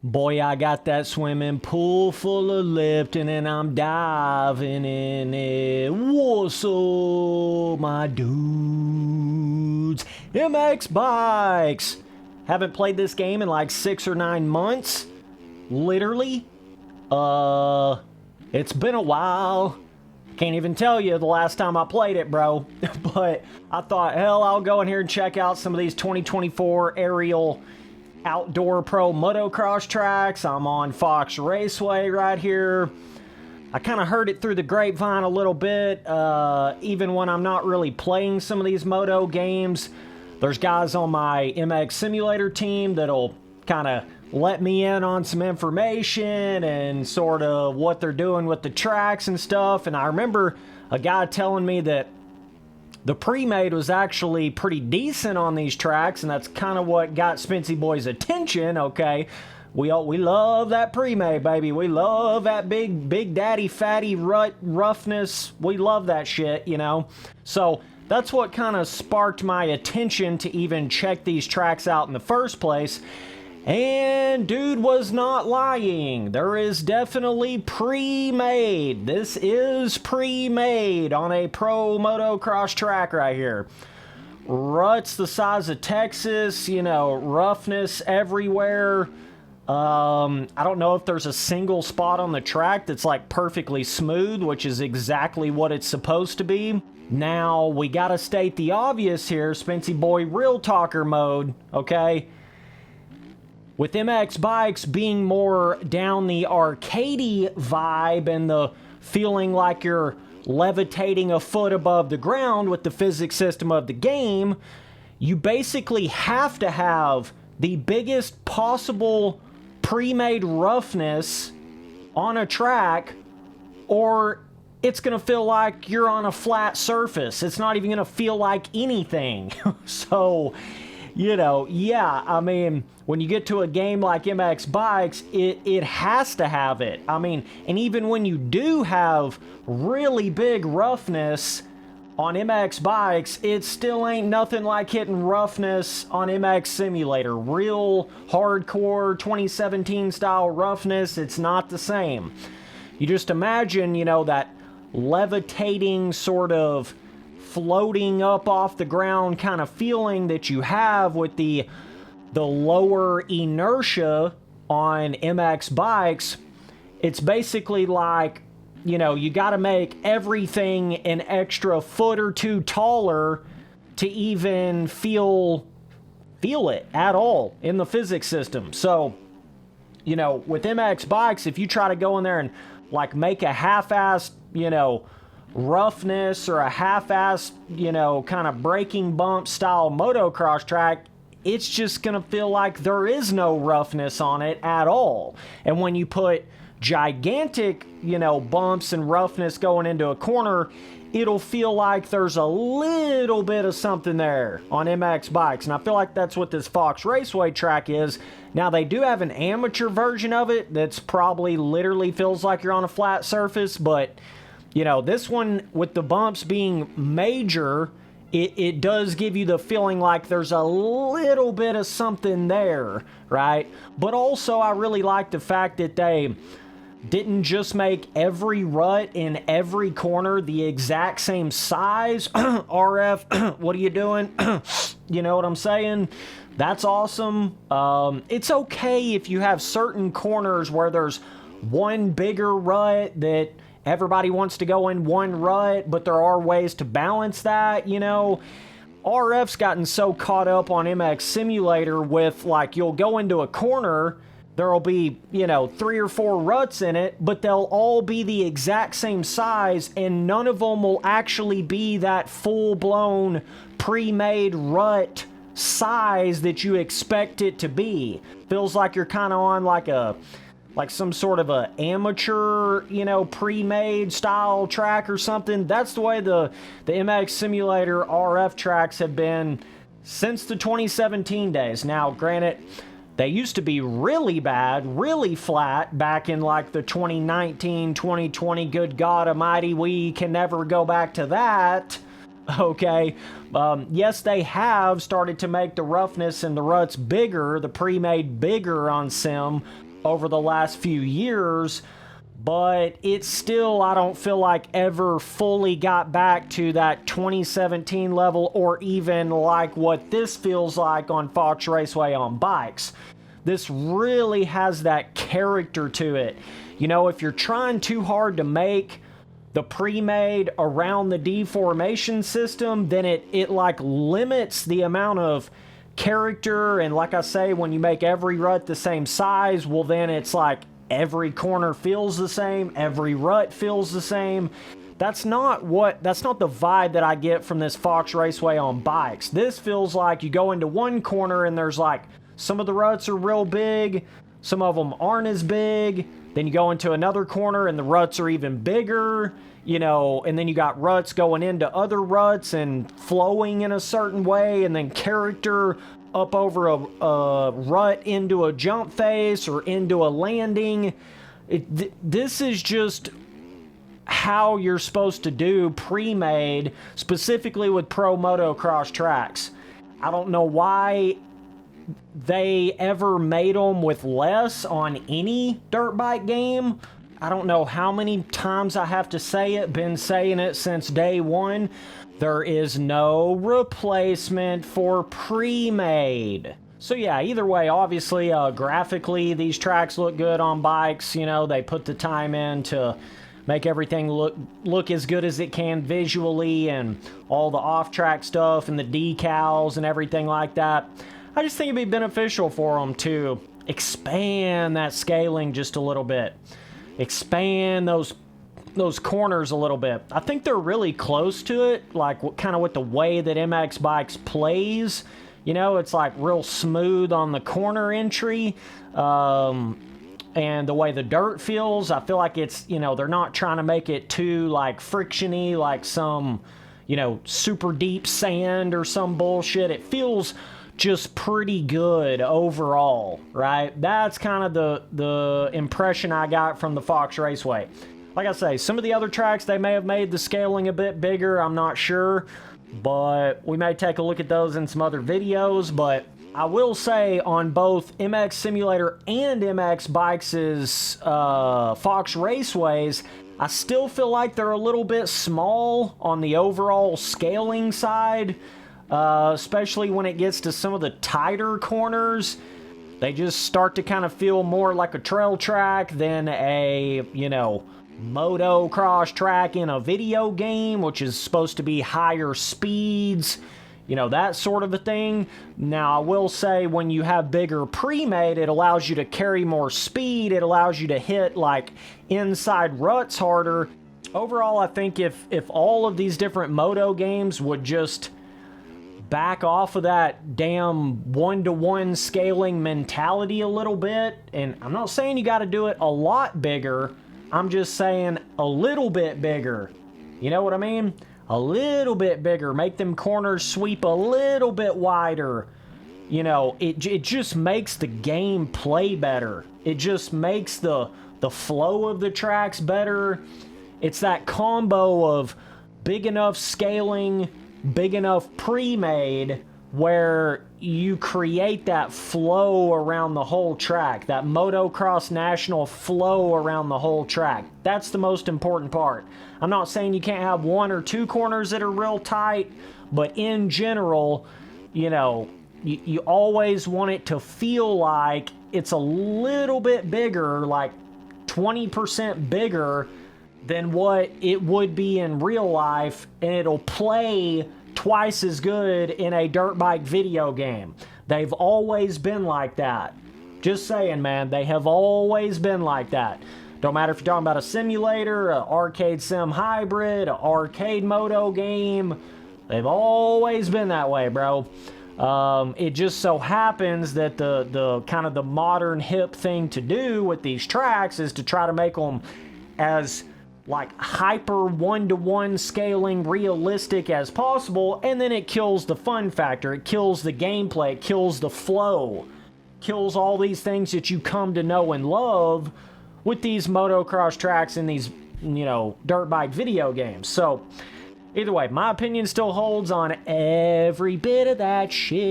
Boy, I got that swimming pool full of lifting and I'm diving in it. What's up, my dudes? MX Bikes. Haven't played this game in like 6 or 9 months. Literally. It's been a while. Can't even tell you the last time I played it, bro. But I thought, hell, I'll go in here and check out some of these 2024 ARL Pro Motocross tracks. I'm on Fox Raceway right here. I kind of heard it through the grapevine a little bit. Even when I'm not really playing some of these moto games, there's guys on my MX Simulator team that'll kind of let me in on some information and sort of what they're doing with the tracks and stuff. And I remember a guy telling me that the pre-made was actually pretty decent on these tracks, and that's kind of what got Spency Boy's attention, okay? We love that pre-made, baby. We love that big daddy fatty roughness. We love that shit, you know? So that's what kind of sparked my attention to even check these tracks out in the first place. And dude was not lying. There is definitely pre-made. This is pre-made on a pro motocross track right here. Ruts the size of Texas, you know, roughness everywhere. I don't know if there's a single spot on the track that's like perfectly smooth, which is exactly what it's supposed to be. Now, we gotta state the obvious here, Spency Boy real talker mode, okay? With MX Bikes being more down the arcadey vibe and the feeling like you're levitating a foot above the ground with the physics system of the game, you basically have to have the biggest possible pre-made roughness on a track, or it's going to feel like you're on a flat surface. It's not even going to feel like anything. So, you know, yeah, I mean, when you get to a game like MX Bikes, it has to have it. I mean, and even when you do have really big roughness on MX Bikes, it still ain't nothing like hitting roughness on MX Simulator. Real hardcore 2017 style roughness, it's not the same. You just imagine, you know, that levitating sort of floating up off the ground kind of feeling that you have with the lower inertia on MX Bikes. It's basically like, you know, you got to make everything an extra foot or two taller to even feel it at all in the physics system. So, you know, with MX Bikes, if you try to go in there and like make a half-assed, you know, roughness or a half-assed, you know, kind of braking bump style motocross track, it's just gonna feel like there is no roughness on it at all. And when you put gigantic, you know, bumps and roughness going into a corner, it'll feel like there's a little bit of something there on MX Bikes. And I feel like that's what this Fox Raceway track is. Now, they do have an amateur version of it that's probably literally feels like you're on a flat surface, but you know, this one with the bumps being major, it does give you the feeling like there's a little bit of something there, right? But also, I really like the fact that they didn't just make every rut in every corner the exact same size. RF, what are you doing? You know what I'm saying? That's awesome. It's okay if you have certain corners where there's one bigger rut that everybody wants to go in one rut, but there are ways to balance that, you know. RF's gotten so caught up on MX Simulator with, like, you'll go into a corner, there'll be, you know, 3 or 4 ruts in it, but they'll all be the exact same size, and none of them will actually be that full-blown pre-made rut size that you expect it to be. Feels like you're kind of on like some sort of a amateur, you know, pre-made style track or something. That's the way the MX Simulator RF tracks have been since the 2017 days. Now, granted, they used to be really bad, really flat back in like the 2019, 2020, good God almighty, we can never go back to that. Okay, yes, they have started to make the roughness and the ruts bigger, the pre-made bigger on Sim, over the last few years, but it's still, I don't feel like ever fully got back to that 2017 level, or even like what this feels like on Fox Raceway on bikes. This really has that character to it. You know, if you're trying too hard to make the pre-made around the deformation system, then it like limits the amount of character. And like I say, when you make every rut the same size, well, then it's like every corner feels the same, every rut feels the same. That's not the vibe that I get from this Fox Raceway on bikes. This feels like you go into one corner and there's like, some of the ruts are real big, some of them aren't as big. Then you go into another corner and the ruts are even bigger, you know, and then you got ruts going into other ruts and flowing in a certain way, and then character up over a rut into a jump face or into a landing. This is just how you're supposed to do pre-made, specifically with pro motocross tracks. I don't know why they ever made them with less on any dirt bike game. I don't know how many times I have to say it, been saying it since day one. There is no replacement for pre-made. So yeah, either way, obviously, graphically, these tracks look good on bikes. You know, they put the time in to make everything look as good as it can visually, and all the off-track stuff and the decals and everything like that. I just think it'd be beneficial for them to expand that scaling just a little bit. Expand those corners a little bit. I think they're really close to it, like kind of with the way that MX Bikes plays. You know, it's like real smooth on the corner entry, and the way the dirt feels. I feel like it's, you know, they're not trying to make it too like frictiony, like some, you know, super deep sand or some bullshit. It feels just pretty good overall, right? That's kind of the impression I got from the Fox Raceway. Like I say, some of the other tracks, they may have made the scaling a bit bigger, I'm not sure, but we may take a look at those in some other videos. But I will say, on both MX Simulator and MX Bikes' Fox Raceways, I still feel like they're a little bit small on the overall scaling side. Especially when it gets to some of the tighter corners. They just start to kind of feel more like a trail track than a, you know, motocross track in a video game, which is supposed to be higher speeds, you know, that sort of a thing. Now, I will say, when you have bigger pre-made, it allows you to carry more speed. It allows you to hit, like, inside ruts harder. Overall, I think if all of these different moto games would just back off of that damn one-to-one scaling mentality a little bit, and I'm not saying you got to do it a lot bigger, I'm just saying a little bit bigger. You know what I mean? A little bit bigger. Make them corners sweep a little bit wider. You know, it just makes the game play better. It just makes the flow of the tracks better. It's that combo of big enough scaling, big enough pre-made, where you create that flow around the whole track, that motocross national flow around the whole track. That's the most important part. I'm not saying you can't have one or two corners that are real tight, but in general, you know, you always want it to feel like it's a little bit bigger, like 20% bigger than what it would be in real life, and it'll play twice as good in a dirt bike video game. They've always been like that. Just saying, man, they have always been like that. Don't matter if you're talking about a simulator, an arcade sim hybrid, an arcade moto game. They've always been that way, bro. It just so happens that the kind of the modern hip thing to do with these tracks is to try to make them as like hyper one-to-one scaling realistic as possible, and then it kills the fun factor, it kills the gameplay, it kills the flow, kills all these things that you come to know and love with these motocross tracks and these, you know, dirt bike video games. So either way, my opinion still holds on every bit of that shit.